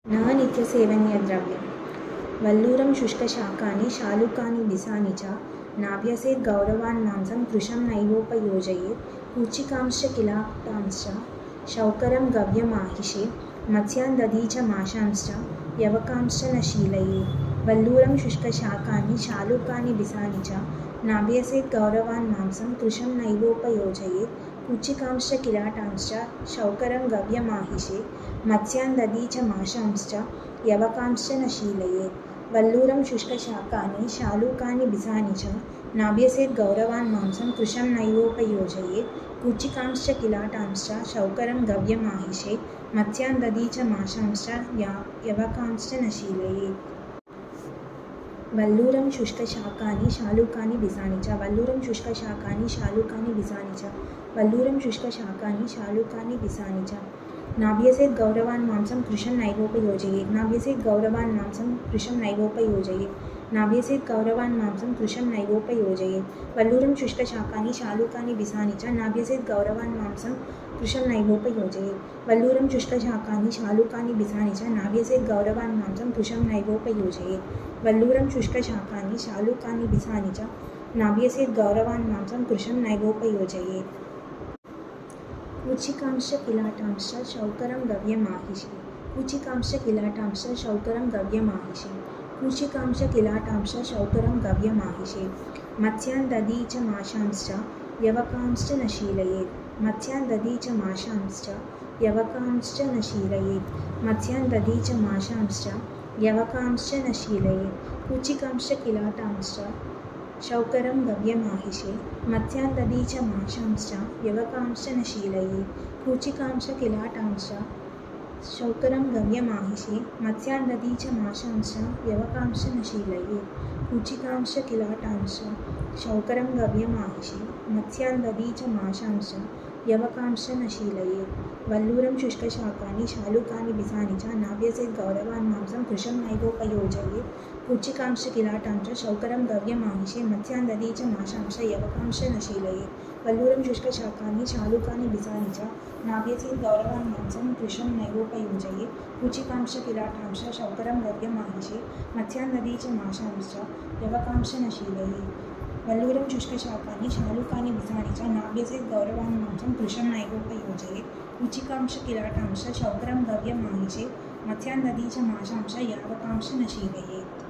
न नित्यसेवन्यद्रव्यं वल्लूरं शुष्कशाकानि शालूकानि बिसानि च नाभ्यसेत् गौरवान् मांसं कृशं नैवोपयोजयेत् कूर्चिकांश्च किलाटांश्च शौकरं गव्यमाहिषे मत्स्यान् दधी च माशांश्च यवकांश्च न शीलयेत् वल्लूरं शुष्कशाकानि शालूकानि बिसानि च नाभ्यसेत् गौरवान् मांसं कृशं नैवोपयोजयेत् कूर्चिकांश्च किलाटांश्च शौकरं गव्यमाहिषे मत्स्यान् दधी च माशांश्च यवकांश्च न शीलयेत् वल्लूरं शुष्कशाकानि शालूकानि बिसानि च नाभ्यसेत् गौरवान् मांसं कृशं नैवोपयोजयेत् कूर्चिकांश्च किलाटांश्च शौकरं गव्यमाहिषे मत्स्यान् दधी च माशांश्च यवकांश्च न शीलयेत् वल्लूरं शुष्कशाकानि शालूकानि बिसानि च वल्लूरं शुष्कशाकानि शालूकानि बिसानि च वल्लूरं शुष्कशाकानि शालूकानि बिसानि च नाभ्यसेत् गौरवान् मांसं कृशं नैवोपयोजयेत् नाभ्यसेत् गौरवान् मांसं कृशं नैवोपयोजयेत् नाभ्यसेत् गौरवान् मांसं कृशं नैवोपयोजयेत् वल्लूरं शुष्कशाकानि शालूकानि बिसानि च नाभ्यसेत् गौरवान् मांसं कृशं नैवोपयोजयेत् वल्लूरं शुष्कशाकानि शालूकानि बिसानि च नाभ्यसेत् गौरवान् मांसं कृशं नैवोपयोजयेत् वल्लूरं शुष्कशाकानि शालूकानि बिसानि च नाभ्यसेत् गौरवान् मांसं कृशं नैवोपयोजयेत् कूर्चिकांश्च किलाटांश्च शौकरं गव्यमाहिषे कूर्चिकांश्च किलाटांश्च शौकरं गव्यमाहिषे कूर्चिकांश्च किलाटांश्च शौकरं गव्यमाहिषे मत्स्यान् दधी च माशांश्च यवकांश्च न शीलयेत् मत्स्यान् दधी च माशांश्च यवकांश्च न शीलयेत् मत्स्यान् दधी च माशांश्च यवकांश्च न शीलयेत् कूर्चिकांश्च किलाटांश्च शौकरं गव्यमाहिषे मत्स्यान् दधी च माशांश्च यवकांश्च न शीलयेत् कूर्चिकांश्च किलाटांश्च शौकरं गव्यमाहिषे मत्स्यान् दधी च माशांश्च यवकांश्च न शीलयेत् कूर्चिकांश्च किलाटांश्च शौकरं गव्यमाहिषे मत्स्यान् दधी च माशांश्च यवकांश्च न शीलयेत् वल्लूरं शुष्कशाकानि शालूकानि बिसानि च नाभ्यसेत् गौरवान् मांसं कृशं नैवोपयोजयेत् कूर्चिकांश्च किलाटांश्च शौकरं गव्यमाहिषे मत्स्यान् दधी च माशांश्च यवकांश्च न शीलयेत् वल्लूरं शुष्कशाकानि शालूकानि बिसानि च नाभ्यसेत् गौरवान् मांसं कृशं नैवोपयोजयेत् कूर्चिकांश्च किलाटांश्च शौकरं गव्यमाहिषे मत्स्यान् दधी च माशांश्च यवकांश्च न शीलयेत् वल्लूरं शुष्कशाकानि शालूकानि बिसानि च नाभ्यसेत् गौरवान् मांसं कृशं नैवोपयोजयेत् कूर्चिकांश्च किलाटांश्च शौकरं गव्यमाहिषे मत्स्यान् दधी च माशांश्च यवकांश्च न शीलयेत्।